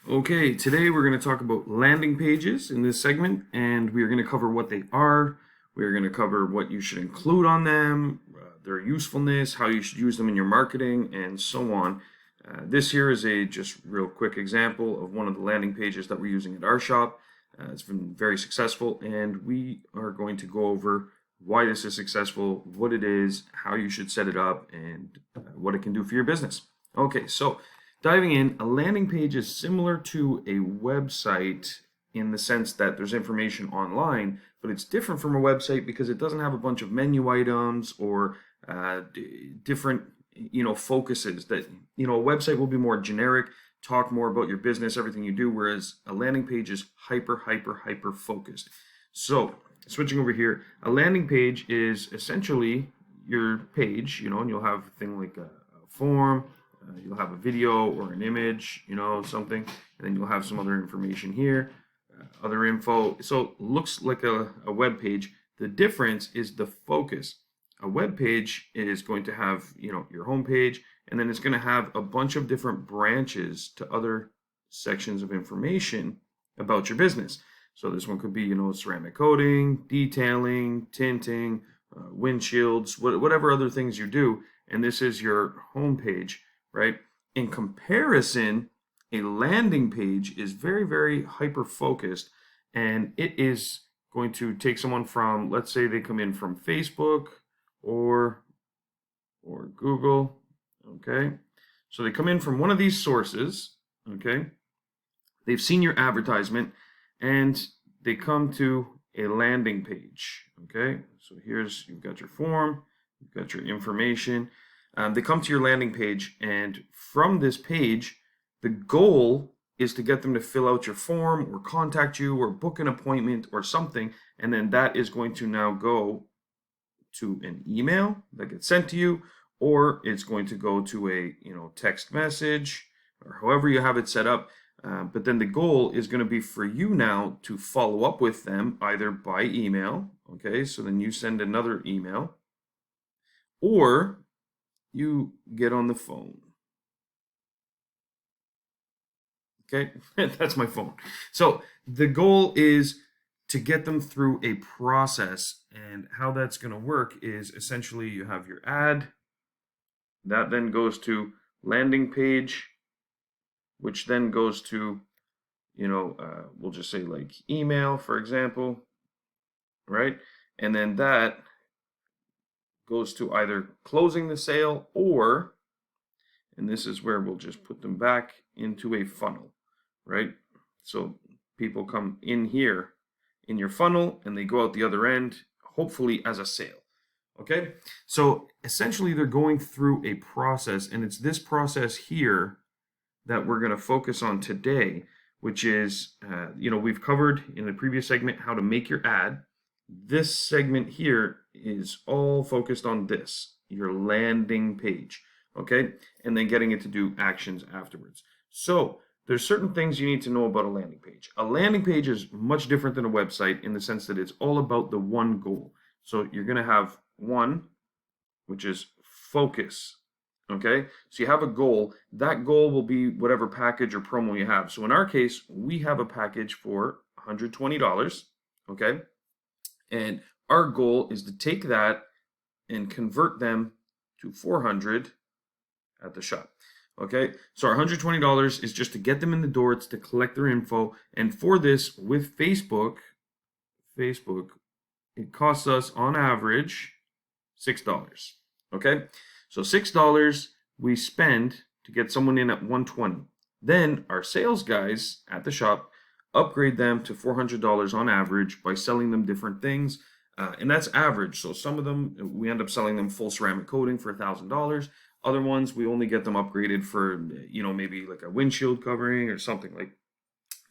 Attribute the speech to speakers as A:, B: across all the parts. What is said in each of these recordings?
A: Okay, today we're going to talk about landing pages in this segment, and we are going to cover what they are. We're going to cover what you should include on them, their usefulness, how you should use them in your marketing, and so on. This here is a just real quick example of one of the landing pages that we're using at our shop. It's been very successful, and we are going to go over why this is successful, what it is, how you should set it up, and what it can do for your business. Okay, so diving in, a landing page is similar to a website in the sense that there's information online, but it's different from a website because it doesn't have a bunch of menu items or different focuses. That a website will be more generic, talk more about your business, everything you do, whereas a landing page is hyper focused. So switching over here, a landing page is essentially your page, and you'll have a thing like a form, you'll have a video or an image, something, and then you'll have some other information here, other info. So it looks like a web page. The difference is the focus. A web page is going to have, your home page, and then it's going to have a bunch of different branches to other sections of information about your business. So this one could be, ceramic coating, detailing, tinting, windshields, whatever other things you do. And this is your home page, right? In comparison, a landing page is very hyper focused, and it is going to take someone from, let's say they come in from Facebook or Google, okay? So they come in from one of these sources, okay? They've seen your advertisement and they come to a landing page, okay? So you've got your form, you've got your information. They come to your landing page, and from this page, the goal is to get them to fill out your form or contact you or book an appointment or something, and then that is going to now go to an email that gets sent to you, or it's going to go to a text message or however you have it set up. But then the goal is going to be for you now to follow up with them either by email, okay? So then you send another email, or you get on the phone. Okay, that's my phone. So the goal is to get them through a process, and how that's going to work is essentially you have your ad, that then goes to landing page, which then goes to, we'll just say like email, for example, right? And then that goes to either closing the sale or, and this is where we'll just put them back into a funnel, right? So people come in here in your funnel and they go out the other end, hopefully as a sale. Okay, so essentially they're going through a process, and it's this process here that we're going to focus on today, which is, we've covered in the previous segment how to make your ad. This segment here is all focused on this, your landing page, okay? And then getting it to do actions afterwards. So there's certain things you need to know about a landing page. A landing page is much different than a website in the sense that it's all about the one goal. So you're going to have one, which is focus. Okay, so you have a goal. That goal will be whatever package or promo you have. So in our case, we have a package for $120. Okay, and our goal is to take that and convert them to 400 at the shop. Okay, so our $120 is just to get them in the door. It's to collect their info. And for this, with Facebook, it costs us on average $6. Okay, so $6 we spend to get someone in at 120. Then our sales guys at the shop upgrade them to $400 on average by selling them different things. And that's average. So some of them, we end up selling them full ceramic coating for $1,000. Other ones, we only get them upgraded for, maybe like a windshield covering or something, like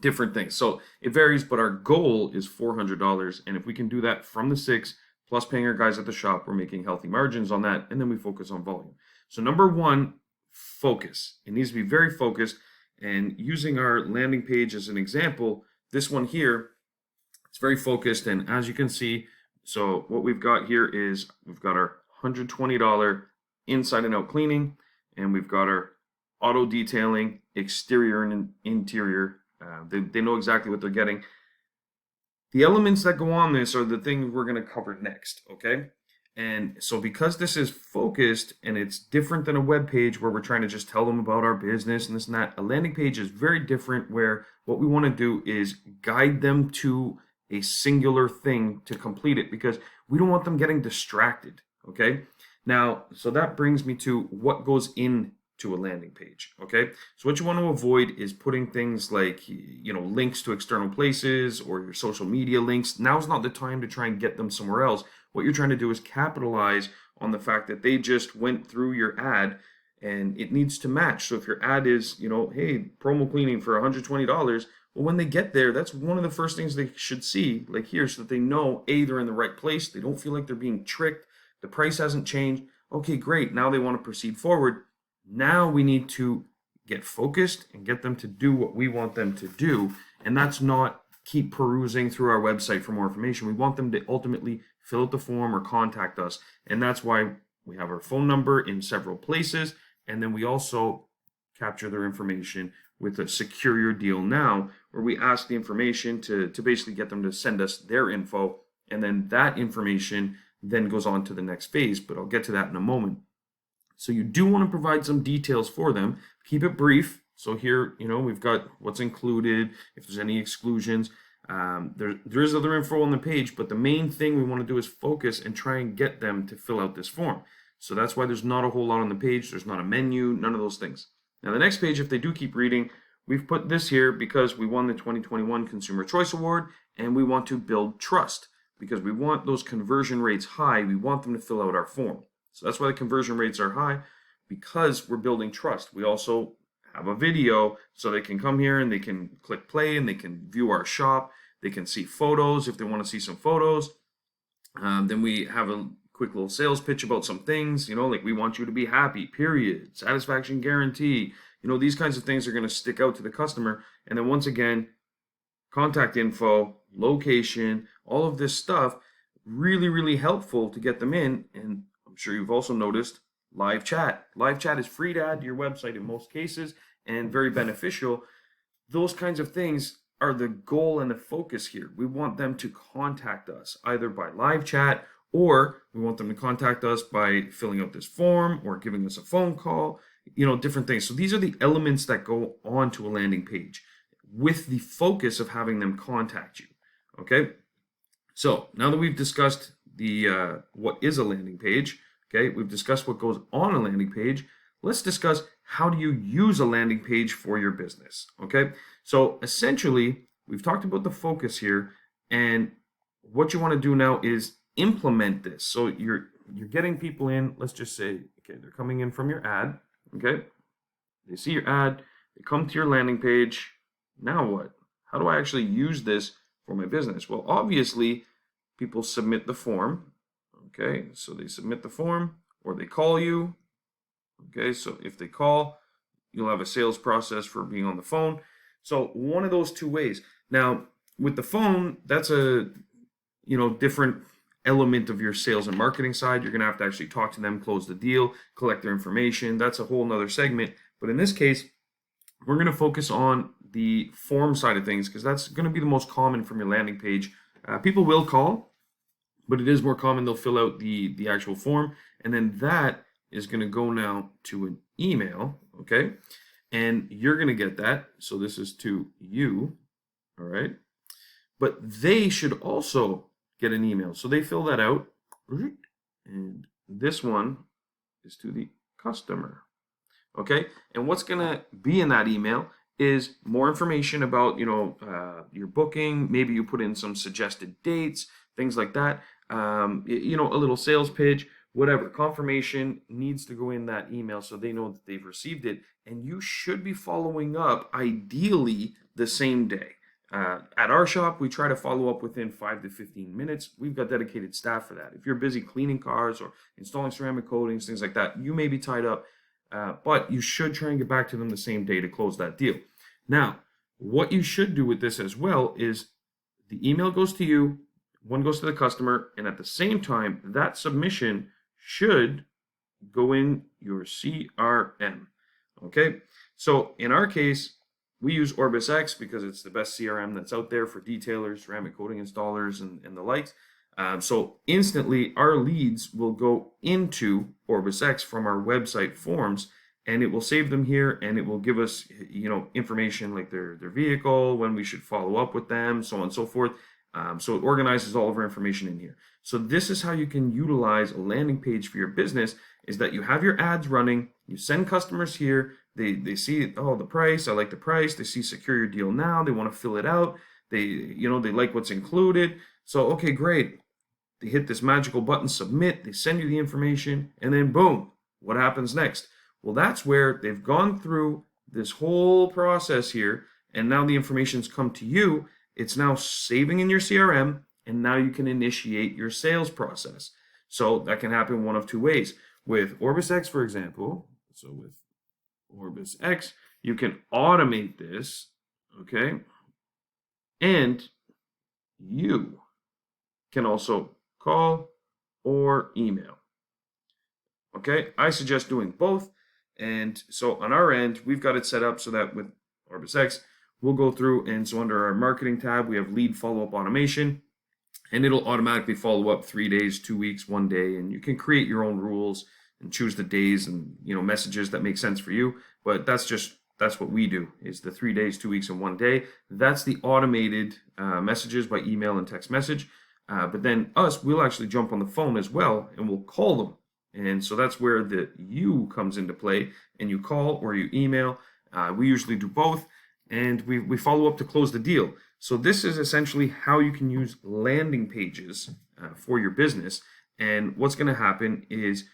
A: different things. So it varies, but our goal is $400. And if we can do that from the six, plus paying our guys at the shop, we're making healthy margins on that, and then we focus on volume. So number one, focus. It needs to be very focused, and using our landing page as an example, this one here, it's very focused, and as you can see, so what we've got here is we've got our $120 inside and out cleaning, and we've got our auto detailing, exterior and interior. They know exactly what they're getting. The elements that go on this are the things we're going to cover next, okay? And so because this is focused and it's different than a web page where we're trying to just tell them about our business and this and that, a landing page is very different where what we want to do is guide them to a singular thing to complete it because we don't want them getting distracted, okay? Now, so that brings me to what goes into a landing page, okay? So what you want to avoid is putting things like, links to external places or your social media links. Now's not the time to try and get them somewhere else. What you're trying to do is capitalize on the fact that they just went through your ad and it needs to match. So if your ad is, hey, promo cleaning for $120, well, when they get there, that's one of the first things they should see, like here, so that they know, A, they're in the right place. They don't feel like they're being tricked. The price hasn't changed. Okay, great. Now they want to proceed forward. Now we need to get focused and get them to do what we want them to do. And that's not keep perusing through our website for more information. We want them to ultimately fill out the form or contact us. And that's why we have our phone number in several places. And then we also capture their information with a Secure Your Deal Now, where we ask the information to basically get them to send us their info. And then that information then goes on to the next phase. But I'll get to that in a moment. So you do want to provide some details for them. Keep it brief. So here, we've got what's included, if there's any exclusions. There is other info on the page, but the main thing we want to do is focus and try and get them to fill out this form. So that's why there's not a whole lot on the page. There's not a menu, none of those things. Now the next page, if they do keep reading, we've put this here because we won the 2021 Consumer Choice Award and we want to build trust because we want those conversion rates high. We want them to fill out our form. So that's why the conversion rates are high, because we're building trust. We also have a video so they can come here and they can click play and they can view our shop. They can see photos if they want to see some photos. Then we have a quick little sales pitch about some things, like we want you to be happy, period, satisfaction guarantee. These kinds of things are going to stick out to the customer. And then once again, contact info, location, all of this stuff, really, really helpful to get them in. And I'm sure you've also noticed live chat. Live chat is free to add to your website in most cases and very beneficial. Those kinds of things are the goal and the focus here. We want them to contact us either by live chat or we want them to contact us by filling out this form or giving us a phone call, different things. So these are the elements that go onto a landing page with the focus of having them contact you. Okay. So now that we've discussed what is a landing page, okay, we've discussed what goes on a landing page. Let's discuss how do you use a landing page for your business, okay? So essentially, we've talked about the focus here, and what you want to do now is implement this. So you're getting people in, let's just say, okay, they're coming in from your ad, okay? They see your ad, they come to your landing page. Now what? How do I actually use this for my business? Well, obviously, people submit the form. Okay, so they submit the form or they call you. Okay, so if they call, you'll have a sales process for being on the phone. So one of those two ways. Now, with the phone, that's a different element of your sales and marketing side. You're going to have to actually talk to them, close the deal, collect their information. That's a whole nother segment. But in this case, we're going to focus on the form side of things because that's going to be the most common from your landing page. People will call, but it is more common they'll fill out the actual form, and then that is going to go now to an email, okay? And you're going to get that. So this is to you, all right? But they should also get an email. So they fill that out, and this one is to the customer, okay? And what's going to be in that email is more information about, your booking. Maybe you put in some suggested dates, things like that. A little sales pitch, whatever. Confirmation needs to go in that email so they know that they've received it. And you should be following up ideally the same day. At our shop, we try to follow up within 5 to 15 minutes. We've got dedicated staff for that. If you're busy cleaning cars or installing ceramic coatings, things like that, you may be tied up, but you should try and get back to them the same day to close that deal. Now, what you should do with this as well is the email goes to you, one goes to the customer, and at the same time, that submission should go in your CRM. Okay, so in our case, we use Orbis X because it's the best CRM that's out there for detailers, ceramic coating installers, and the likes. So instantly, our leads will go into Orbis X from our website forms, and it will save them here, and it will give us, information like their vehicle, when we should follow up with them, so on and so forth. So it organizes all of our information in here. So this is how you can utilize a landing page for your business, is that you have your ads running, you send customers here, they see, oh, the price, I like the price, they see secure your deal now, they want to fill it out, they like what's included. So, okay, great. They hit this magical button, submit, they send you the information, and then boom, what happens next? Well, that's where they've gone through this whole process here, and now the information's come to you. It's now saving in your CRM, and now you can initiate your sales process. So that can happen one of two ways. With Orbis X, for example, so with Orbis X, you can automate this, okay? And you can also call or email. Okay, I suggest doing both. And so on our end, we've got it set up so that with Orbis X, we'll go through, and so under our marketing tab, we have lead follow-up automation, and it'll automatically follow up 3 days, 2 weeks, 1 day, and you can create your own rules and choose the days and messages that make sense for you. But that's what we do, is the 3 days, 2 weeks, and 1 day. That's the automated messages by email and text message. But then we'll actually jump on the phone as well, and we'll call them. And so that's where the you comes into play, and you call or you email. We usually do both, and we follow up to close the deal. So this is essentially how you can use landing pages for your business. And what's going to happen is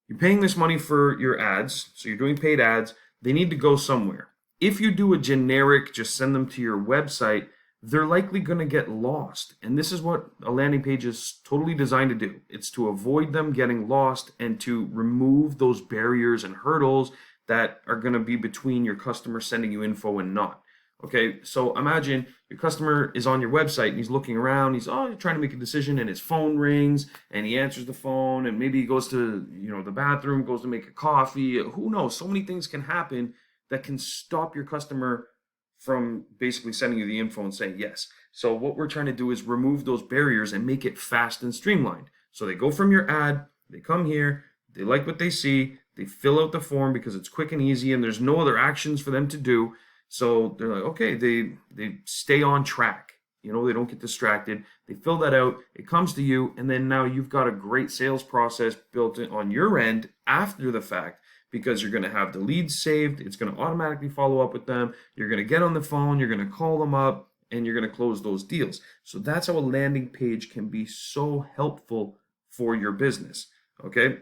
A: you're paying this money for your ads, so you're doing paid ads. They need to go somewhere. If you do a generic, just send them to your website, they're likely going to get lost. And this is what a landing page is totally designed to do. It's to avoid them getting lost and to remove those barriers and hurdles that are going to be between your customer sending you info and not. Okay, so imagine your customer is on your website and he's looking around, he's trying to make a decision, and his phone rings and he answers the phone, and maybe he goes to the bathroom, goes to make a coffee. Who knows? So many things can happen that can stop your customer from basically sending you the info and saying yes. So what we're trying to do is remove those barriers and make it fast and streamlined. So they go from your ad, they come here, they like what they see, they fill out the form because it's quick and easy and there's no other actions for them to do. So they're like, okay, they stay on track. They don't get distracted. They fill that out, it comes to you, and then now you've got a great sales process built in on your end after the fact, because you're going to have the leads saved. It's going to automatically follow up with them. You're going to get on the phone, you're going to call them up, and you're going to close those deals. So that's how a landing page can be so helpful for your business. Okay.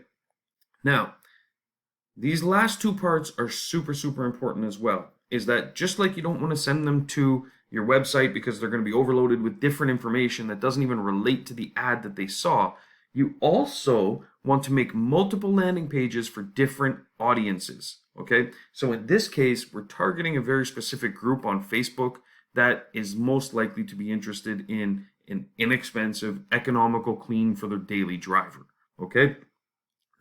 A: Now, these last two parts are super, super important as well. Is that just like you don't want to send them to your website because they're going to be overloaded with different information that doesn't even relate to the ad that they saw, you also want to make multiple landing pages for different audiences. Okay, so in this case, we're targeting a very specific group on Facebook that is most likely to be interested in an inexpensive, economical clean for their daily driver. Okay,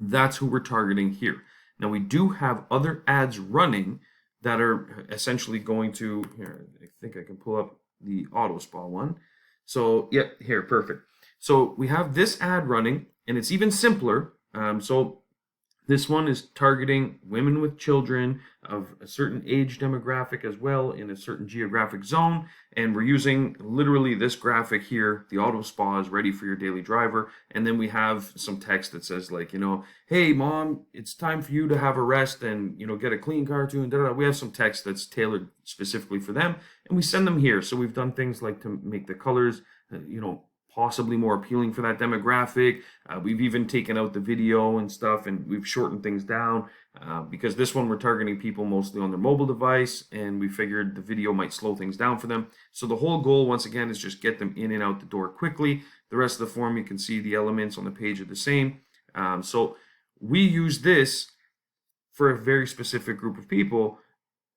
A: that's who we're targeting here. Now, we do have other ads running that are essentially going to, here, I think I can pull up the auto spa one. So, yeah, here, perfect. So we have this ad running, and it's even simpler. So this one is targeting women with children of a certain age demographic as well in a certain geographic zone. And we're using literally this graphic here. The auto spa is ready for your daily driver. And then we have some text that says like, hey mom, it's time for you to have a rest and, get a clean cartoon. We have some text that's tailored specifically for them, and we send them here. So we've done things like to make the colors, possibly more appealing for that demographic. We've even taken out the video and stuff, and we've shortened things down because this one we're targeting people mostly on their mobile device, and we figured the video might slow things down for them. So the whole goal, once again, is just get them in and out the door quickly. The rest of the form, you can see the elements on the page are the same. So we use this for a very specific group of people,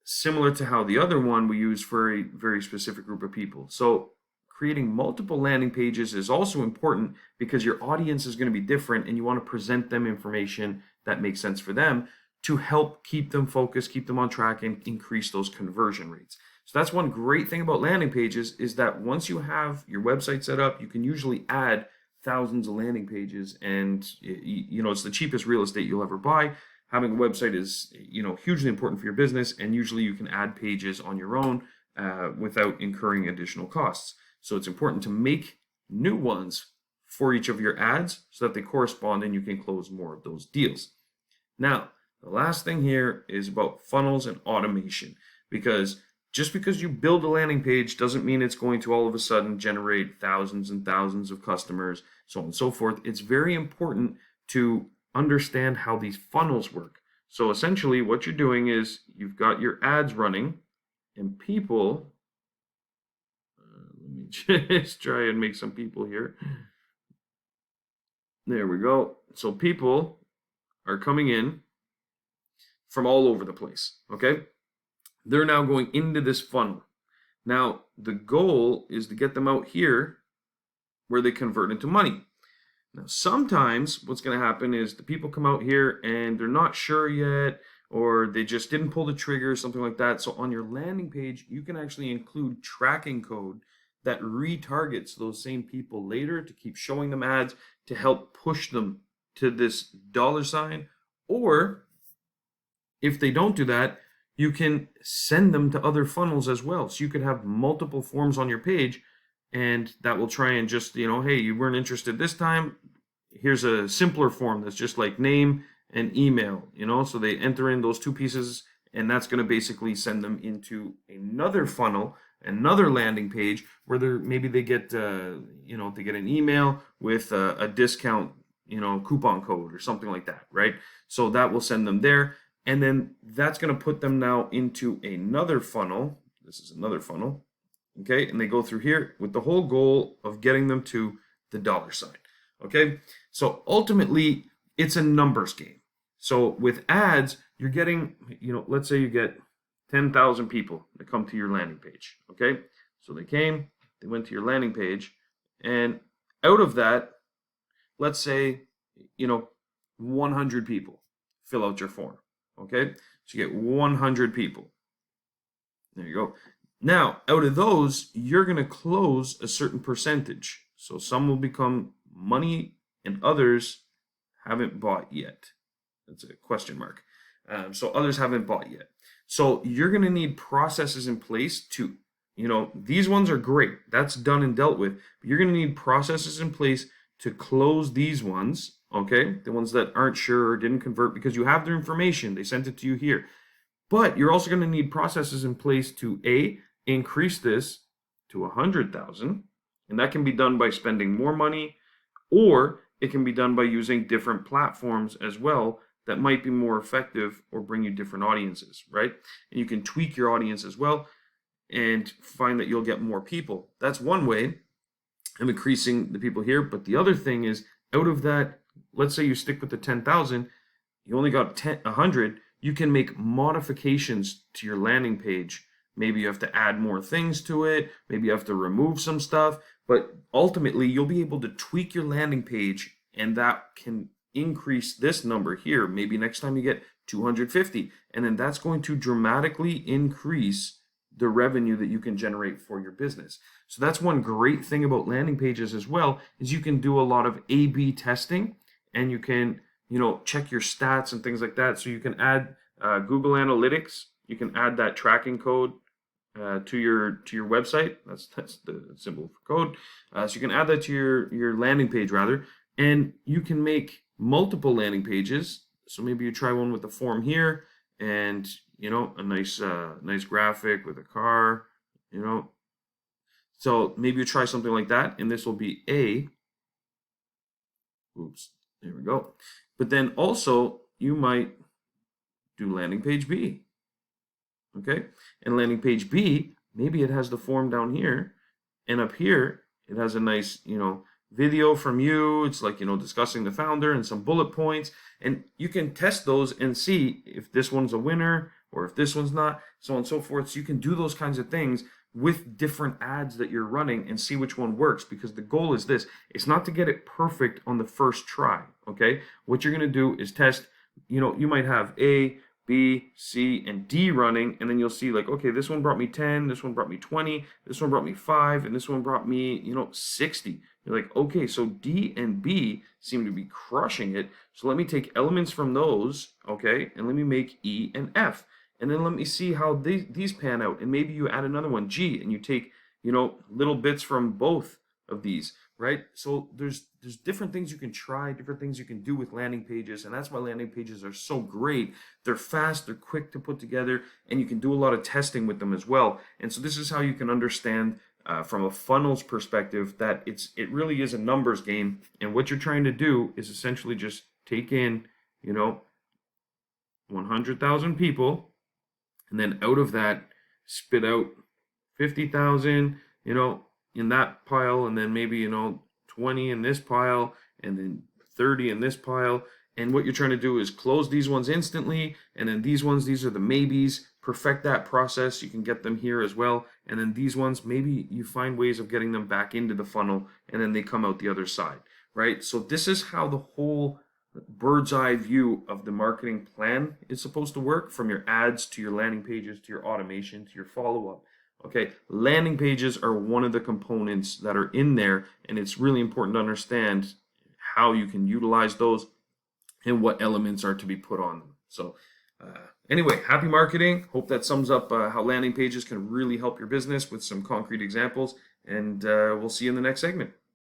A: similar to how the other one we use for a very specific group of people. So creating multiple landing pages is also important because your audience is going to be different and you want to present them information that makes sense for them to help keep them focused, keep them on track, and increase those conversion rates. So that's one great thing about landing pages, is that once you have your website set up, you can usually add thousands of landing pages, and it's the cheapest real estate you'll ever buy. Having a website is hugely important for your business, and usually you can add pages on your own without incurring additional costs. So it's important to make new ones for each of your ads so that they correspond and you can close more of those deals. Now, the last thing here is about funnels and automation, because just because you build a landing page doesn't mean it's going to all of a sudden generate thousands and thousands of customers, so on and so forth. It's very important to understand how these funnels work. So essentially what you're doing is you've got your ads running, and people, let me just try and make some people here. There we go. So people are coming in from all over the place, okay? They're now going into this funnel. Now, the goal is to get them out here where they convert into money. Now, sometimes what's going to happen is the people come out here and they're not sure yet, or they just didn't pull the trigger, something like that. So on your landing page, you can actually include tracking code that retargets those same people later to keep showing them ads to help push them to this $sign. Or if they don't do that, you can send them to other funnels as well. So you could have multiple forms on your page, and that will try and just, hey, you weren't interested this time. Here's a simpler form that's just like name and email, so they enter in those two pieces, and that's going to basically send them into another funnel, another landing page where they get, they get an email with a discount, coupon code or something like that, right? So that will send them there. And then that's going to put them now into another funnel. This is another funnel, okay? And they go through here with the whole goal of getting them to the $sign, okay? So ultimately, it's a numbers game. So with ads, you're getting, let's say you get 10,000 people that come to your landing page, okay? So they came, they went to your landing page, and out of that, let's say, 100 people fill out your form. Okay, so you get 100 people. There you go. Now, out of those, you're going to close a certain percentage. So some will become money and others haven't bought yet. That's a question mark. So others haven't bought yet. So you're going to need processes in place to, these ones are great. That's done and dealt with. But you're going to need processes in place to close these ones. Okay, the ones that aren't sure or didn't convert, because you have their information. They sent it to you here. But you're also going to need processes in place to increase this to 100,000. And that can be done by spending more money, or it can be done by using different platforms as well that might be more effective or bring you different audiences, right? And you can tweak your audience as well and find that you'll get more people. That's one way of increasing the people here. But the other thing is, out of that, let's say you stick with the 10,000, you only got 100, you can make modifications to your landing page. Maybe you have to add more things to it. Maybe you have to remove some stuff. But ultimately, you'll be able to tweak your landing page, and that can increase this number here. Maybe next time you get 250. And then that's going to dramatically increase the revenue that you can generate for your business. So that's one great thing about landing pages as well, is you can do a lot of A/B testing, and you can, check your stats and things like that. So you can add Google Analytics. You can add that tracking code to your website. That's the symbol for code. So you can add that to your landing page rather, and you can make multiple landing pages. So maybe you try one with the form here, and a nice graphic with a car. So maybe you try something like that, and this will be oops, there we go. But then also you might do landing page B. Okay, and landing page B, maybe it has the form down here, and up here it has a nice, video from you. It's like, discussing the founder and some bullet points, and you can test those and see if this one's a winner or if this one's not, so on and so forth. So you can do those kinds of things with different ads that you're running and see which one works, because the goal is this. It's not to get it perfect on the first try, okay? What you're going to do is test you might have A, B, C, and D running, and then you'll see like, okay, this one brought me 10, this one brought me 20, this one brought me 5, and this one brought me, 60. You're like, okay, so D and B seem to be crushing it. So let me take elements from those, okay, and let me make E and F. And then let me see how these pan out. And maybe you add another one, G, and you take, little bits from both of these, right? So there's different things you can try, different things you can do with landing pages, and that's why landing pages are so great. They're fast, they're quick to put together, and you can do a lot of testing with them as well. And so this is how you can understand from a funnels perspective that it really is a numbers game, and what you're trying to do is essentially just take in, 100,000 people, and then out of that spit out 50,000, in that pile, and then maybe 20 in this pile, and then 30 in this pile. And what you're trying to do is close these ones instantly, and then these are the maybes. Perfect that process. You can get them here as well. And then these ones, maybe you find ways of getting them back into the funnel, and then they come out the other side, right? So this is how the whole bird's eye view of the marketing plan is supposed to work, from your ads to your landing pages to your automation to your follow-up. Okay, landing pages are one of the components that are in there, and it's really important to understand how you can utilize those and what elements are to be put on them. So anyway, happy marketing. Hope that sums up how landing pages can really help your business with some concrete examples, and we'll see you in the next segment.